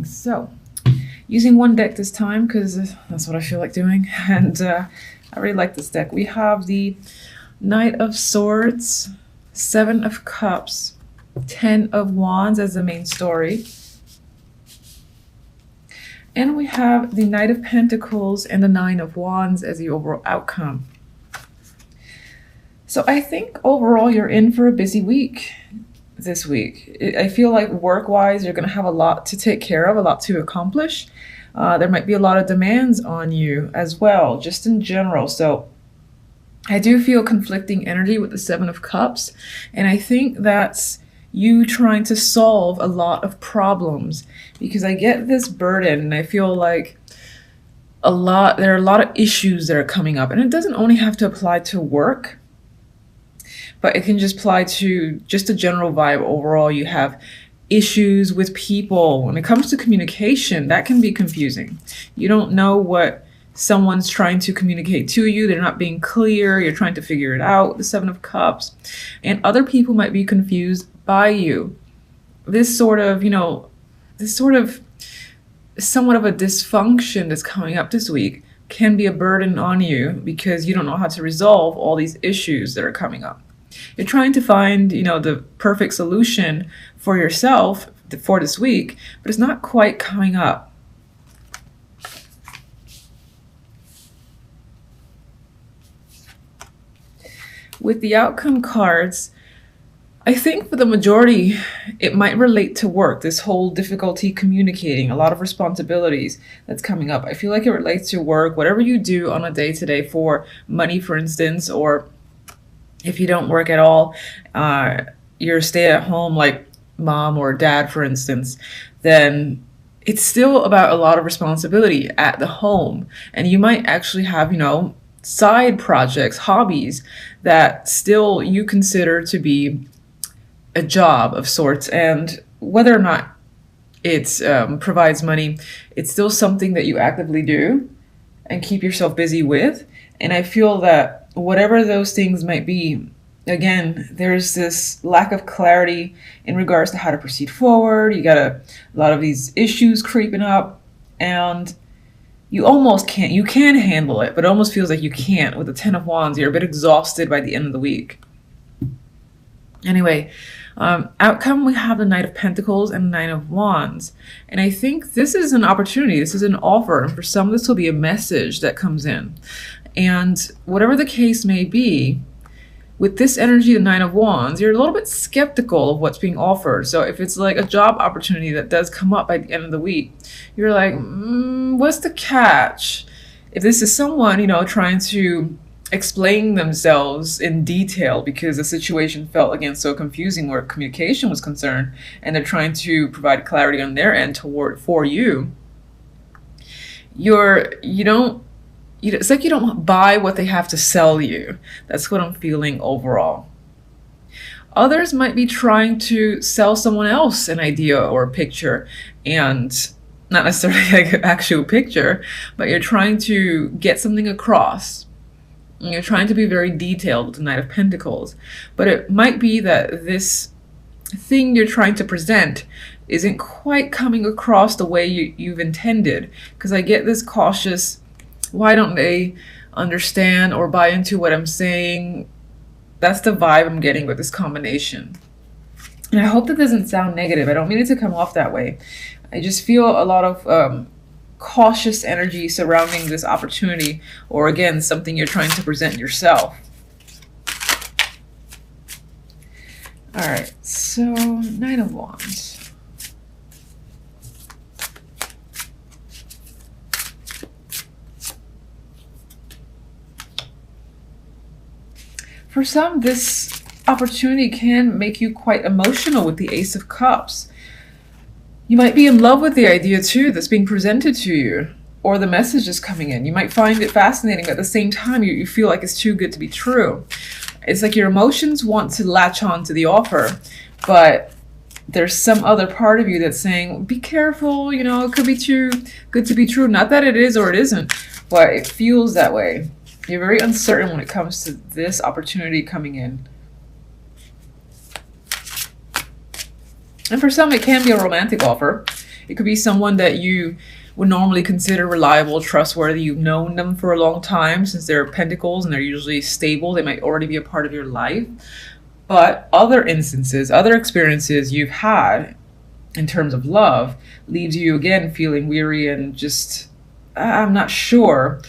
So, using one deck this time because that's what I feel like doing, and I really like this deck. We have the Knight of Swords, Seven of Cups, Ten of Wands as the main story. And we have the Knight of Pentacles and the Nine of Wands as the overall outcome. So I think overall you're in for a busy week this week. I feel like work-wise you're going to have a lot to take care of, a lot to accomplish. There might be a lot of demands on you as well, just in general. So I do feel conflicting energy with the Seven of Cups, and I think that's you trying to solve a lot of problems, because I get this burden and I feel like there are a lot of issues that are coming up, and it doesn't only have to apply to work, but it can just apply to just a general vibe. Overall, you have issues with people. When it comes to communication, that can be confusing. You don't know what someone's trying to communicate to you. They're not being clear. You're trying to figure it out, the Seven of Cups. And other people might be confused by you. This sort of, somewhat of a dysfunction that's coming up this week can be a burden on you because you don't know how to resolve all these issues that are coming up. You're trying to find, the perfect solution for yourself for this week, but it's not quite coming up. With the outcome cards, I think for the majority, it might relate to work, this whole difficulty communicating, a lot of responsibilities that's coming up. I feel like it relates to work, whatever you do on a day-to-day for money, for instance, or if you don't work at all, you're stay-at-home like mom or dad, for instance, then it's still about a lot of responsibility at the home. And you might actually have, side projects, hobbies that still you consider to be a job of sorts. And whether or not it provides money, it's still something that you actively do and keep yourself busy with. And I feel that whatever those things might be, again, there's this lack of clarity in regards to how to proceed forward. You got a lot of these issues creeping up, and you almost can't. You can handle it, but it almost feels like you can't. With the Ten of Wands, you're a bit exhausted by the end of the week. Anyway, outcome, we have the Knight of Pentacles and Nine of Wands. And I think this is an opportunity. This is an offer. And for some, this will be a message that comes in. And whatever the case may be, with this energy, the Nine of Wands, you're a little bit skeptical of what's being offered. So if it's like a job opportunity that does come up by the end of the week, you're like, what's the catch? If this is someone, trying to explain themselves in detail because the situation felt, again, so confusing where communication was concerned, and they're trying to provide clarity on their end for you, it's like you don't buy what they have to sell you. That's what I'm feeling overall. Others might be trying to sell someone else an idea or a picture, and not necessarily like an actual picture, but you're trying to get something across. And you're trying to be very detailed with the Knight of Pentacles. But it might be that this thing you're trying to present isn't quite coming across the way you've intended. Because I get this cautious, why don't they understand or buy into what I'm saying? That's the vibe I'm getting with this combination. And I hope that doesn't sound negative. I don't mean it to come off that way. I just feel a lot of cautious energy surrounding this opportunity, or again, something you're trying to present yourself. All right, so Nine of Wands. For some, this opportunity can make you quite emotional with the Ace of Cups. You might be in love with the idea too that's being presented to you, or the message is coming in. You might find it fascinating, but at the same time you feel like it's too good to be true. It's like your emotions want to latch on to the offer, but there's some other part of you that's saying, be careful, it could be too good to be true. Not that it is or it isn't, but it feels that way. You're very uncertain when it comes to this opportunity coming in. And for some, it can be a romantic offer. It could be someone that you would normally consider reliable, trustworthy. You've known them for a long time, since they're pentacles and they're usually stable. They might already be a part of your life. But other instances, other experiences you've had in terms of love leaves you again feeling weary and just, I'm not sure.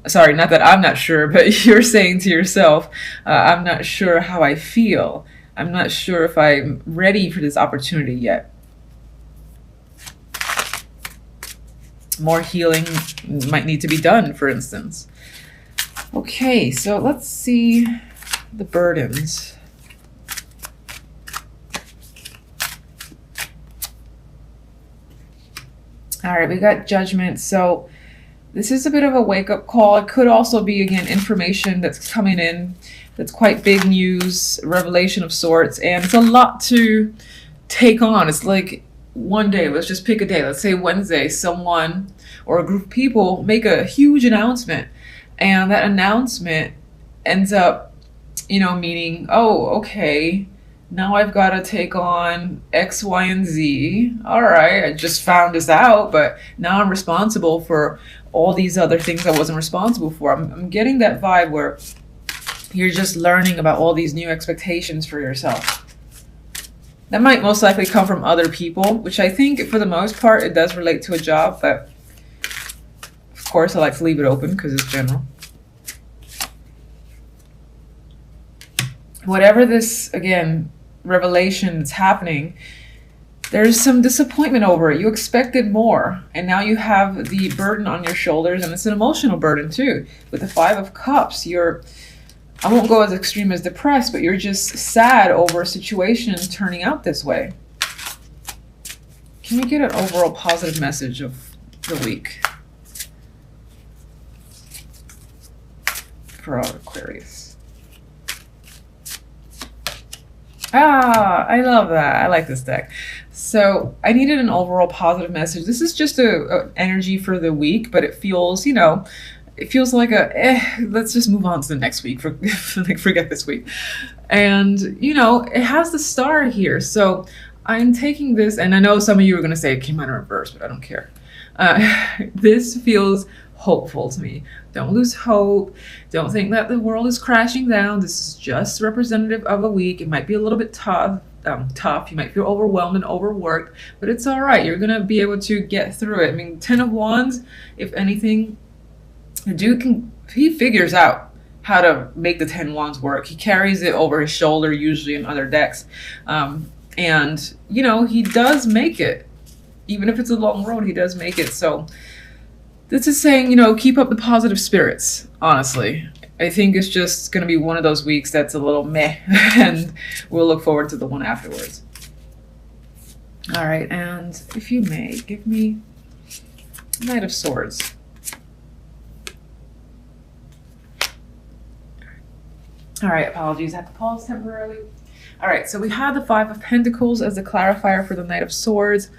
Sorry, not that I'm not sure, but you're saying to yourself, I'm not sure how I feel. I'm not sure if I'm ready for this opportunity yet. More healing might need to be done, for instance. Okay, so let's see the burdens. All right, we got Judgment. So this is a bit of a wake-up call. It could also be, again, information that's coming in that's quite big news, revelation of sorts, and it's a lot to take on. It's like one day, let's just pick a day, let's say Wednesday, someone or a group of people make a huge announcement, and that announcement ends up, you know, meaning, oh, okay, now I've got to take on X, Y, and Z. All right, I just found this out, but now I'm responsible for all these other things I wasn't responsible for. I'm getting that vibe where you're just learning about all these new expectations for yourself. That might most likely come from other people, which I think for the most part, it does relate to a job, but of course I like to leave it open because it's general. Whatever this, again, revelation that's happening, there's some disappointment over it. You expected more, and now you have the burden on your shoulders, and it's an emotional burden too. With the Five of Cups, you're, I won't go as extreme as depressed, but you're just sad over a situation turning out this way. Can we get an overall positive message of the week for our Aquarius? Ah, I love that. I like this deck. So I needed an overall positive message. This is just a energy for the week, but it feels, you know, it feels like let's just move on to the next week. Like, forget this week. And, you know, it has the star here. So I'm taking this, and I know some of you are going to say it came out in reverse, but I don't care. This feels hopeful to me. Don't lose hope. Don't think that the world is crashing down. This is just representative of a week. It might be a little bit tough. You might feel overwhelmed and overworked, but it's all right. You're gonna be able to get through it. I mean, 10 of Wands, if anything, the dude he figures out how to make the 10 Wands work. He carries it over his shoulder, usually in other decks. And, you know, he does make it. Even if it's a long road, he does make it. So this is saying, you know, keep up the positive spirits, honestly. I think it's just going to be one of those weeks that's a little meh, and we'll look forward to the one afterwards. All right, and if you may, give me Knight of Swords. All right, apologies, I have to pause temporarily. All right, so we have the Five of Pentacles as the clarifier for the Knight of Swords.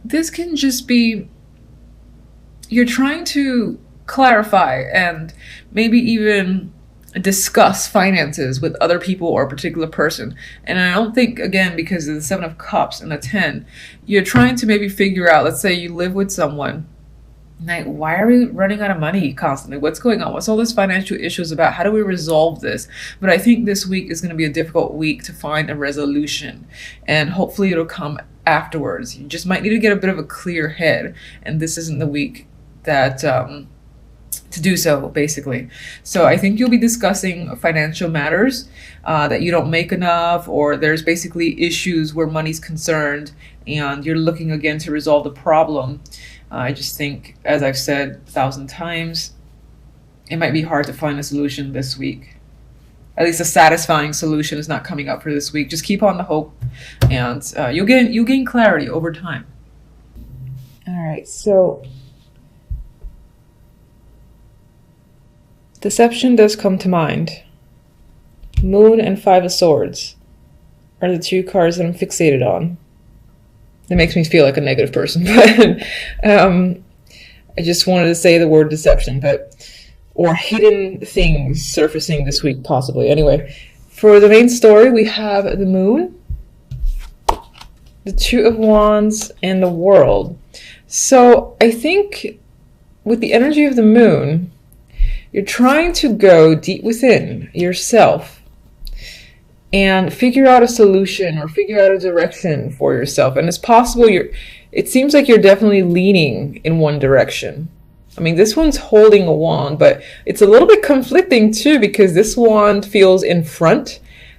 This can just be, you're trying to clarify and maybe even discuss finances with other people or a particular person. And I don't think, again, because of the Seven of Cups and the 10, you're trying to maybe figure out, let's say you live with someone, like, why are we running out of money constantly? What's going on? What's all this financial issues about? How do we resolve this? But I think this week is going to be a difficult week to find a resolution, and hopefully it'll come afterwards. You just might need to get a bit of a clear head, and this isn't the week that to do so, basically. So I think you'll be discussing financial matters, that you don't make enough, or there's basically issues where money's concerned and you're looking again to resolve the problem. I just think, as I've said 1,000 times, it might be hard to find a solution this week. At least a satisfying solution is not coming up for this week. Just keep on the hope, and you'll gain clarity over time. All right, so deception does come to mind. Moon and Five of Swords are the two cards that I'm fixated on. It makes me feel like a negative person, but I just wanted to say the word deception, or hidden things surfacing this week, possibly. Anyway, for the main story, we have the Moon The Two of Wands and the World. So I think with the energy of the moon, you're trying to go deep within yourself and figure out a solution or figure out a direction for yourself. And it's possible it seems like you're definitely leaning in one direction. I mean, this one's holding a wand, but it's a little bit conflicting too, because this wand feels in front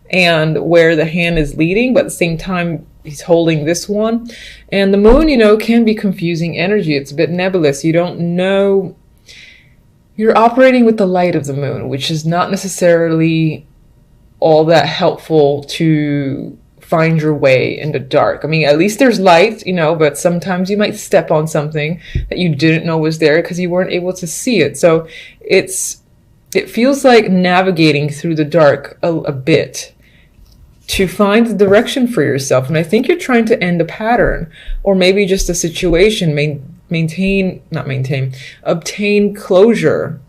and where the hand is leading, but at the same time, he's holding this one. And the moon, can be confusing energy. It's a bit nebulous. You don't know. You're operating with the light of the moon, which is not necessarily all that helpful to find your way in the dark. I mean, at least there's light, but sometimes you might step on something that you didn't know was there because you weren't able to see it. So it feels like navigating through the dark a bit to find the direction for yourself. And I think you're trying to end a pattern or maybe just a situation, obtain closure,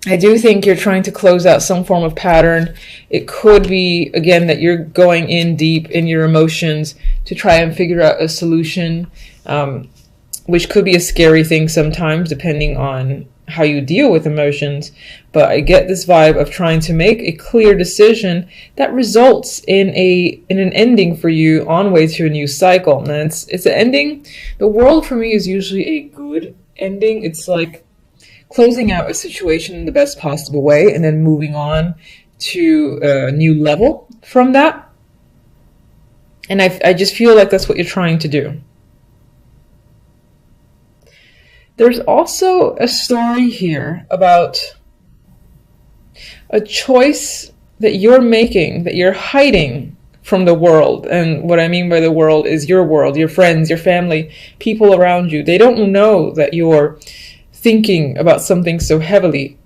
I do think you're trying to close out some form of pattern. It could be, again, that you're going in deep in your emotions to try and figure out a solution, which could be a scary thing sometimes, depending on how you deal with emotions. But I get this vibe of trying to make a clear decision that results in an ending for you on way to a new cycle. And it's an ending. The World for me is usually a good ending. It's like closing out a situation in the best possible way and then moving on to a new level from that. And I just feel like that's what you're trying to do. There's also a story here about a choice that you're making, that you're hiding from the world. And what I mean by the world is your world, your friends, your family, people around you. They don't know that you're thinking about something so heavily.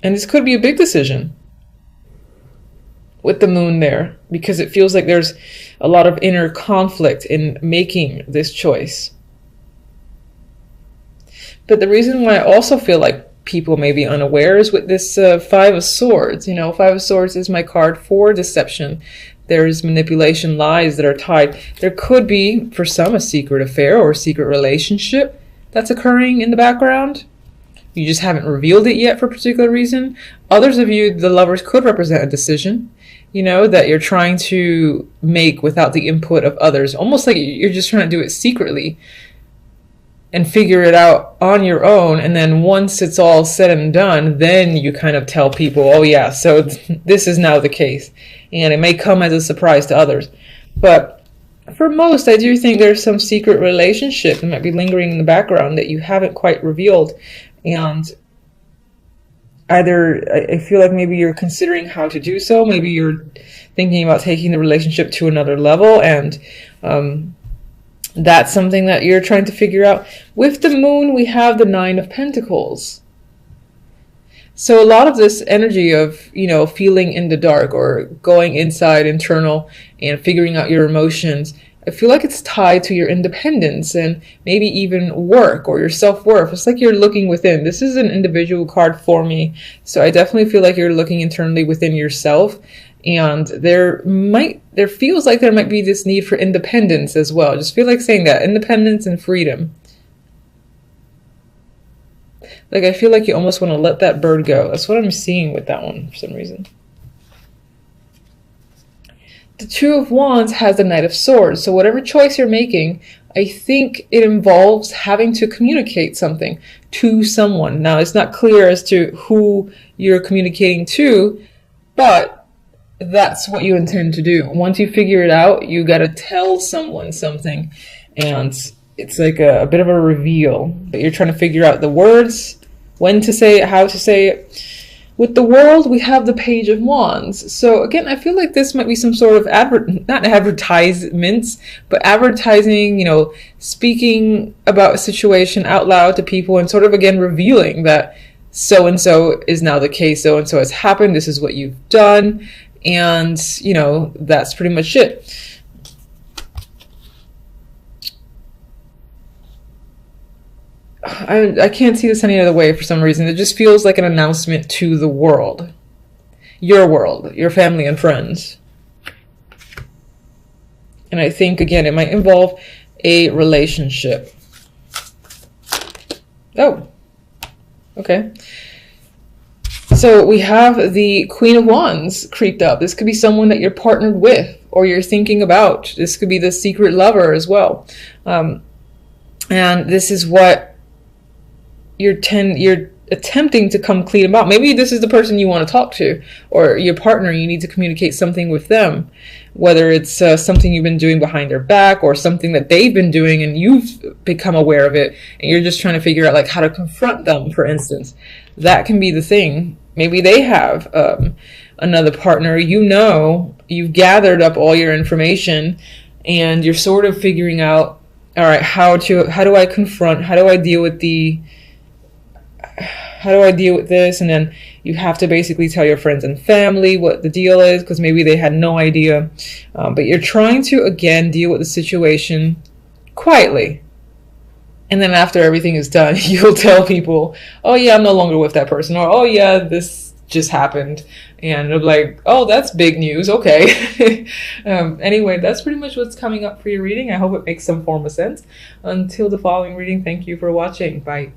And this could be a big decision with the moon there, because it feels like there's a lot of inner conflict in making this choice. But the reason why I also feel like people may be unaware is with this Five of Swords. Five of Swords is my card for deception. There's manipulation, lies that are tied. There could be, for some, a secret affair or a secret relationship that's occurring in the background. You just haven't revealed it yet for a particular reason. Others of you, the Lovers, could represent a decision, that you're trying to make without the input of others. Almost like you're just trying to do it secretly and figure it out on your own. And then once it's all said and done, then you kind of tell people, oh yeah, so this is now the case. And it may come as a surprise to others. But for most, I do think there's some secret relationship that might be lingering in the background that you haven't quite revealed. And either I feel like maybe you're considering how to do so. Maybe you're thinking about taking the relationship to another level. And that's something that you're trying to figure out. With the moon, we have the Nine of Pentacles. So a lot of this energy of, feeling in the dark or going inside, internal, and figuring out your emotions, I feel like it's tied to your independence and maybe even work or your self-worth. It's like you're looking within. This is an individual card for me. So I definitely feel like you're looking internally within yourself. And there feels like there might be this need for independence as well. I just feel like saying that, independence and freedom. Like, I feel like you almost want to let that bird go. That's what I'm seeing with that one for some reason. The Two of Wands has the Knight of Swords. So whatever choice you're making, I think it involves having to communicate something to someone. Now, it's not clear as to who you're communicating to, but that's what you intend to do. Once you figure it out, you got to tell someone something. And it's like a bit of a reveal. But you're trying to figure out the words, when to say it, how to say it. With the World, we have the Page of Wands. So again, I feel like this might be some sort of not advertisements, but advertising, speaking about a situation out loud to people and sort of, again, revealing that so-and-so is now the case, so-and-so has happened, this is what you've done, and, that's pretty much it. I can't see this any other way for some reason. It just feels like an announcement to the world. Your world, your family and friends. And I think, again, it might involve a relationship. Oh, okay. So we have the Queen of Wands creeped up. This could be someone that you're partnered with or you're thinking about. This could be the secret lover as well. And this is what you're attempting to come clean about. Maybe this is the person you want to talk to, or your partner. You need to communicate something with them, whether it's something you've been doing behind their back or something that they've been doing and you've become aware of it and you're just trying to figure out like how to confront them, for instance. That can be the thing. Maybe they have another partner. You know, you've gathered up all your information and you're sort of figuring out, all right, how do I confront, how do I deal with this? And then you have to basically tell your friends and family what the deal is, because maybe they had no idea. But you're trying to, again, deal with the situation quietly. And then after everything is done, you'll tell people, oh yeah, I'm no longer with that person. Or, oh yeah, this just happened. And they'll be like, oh, that's big news. Okay. Anyway, that's pretty much what's coming up for your reading. I hope it makes some form of sense. Until the following reading, thank you for watching. Bye.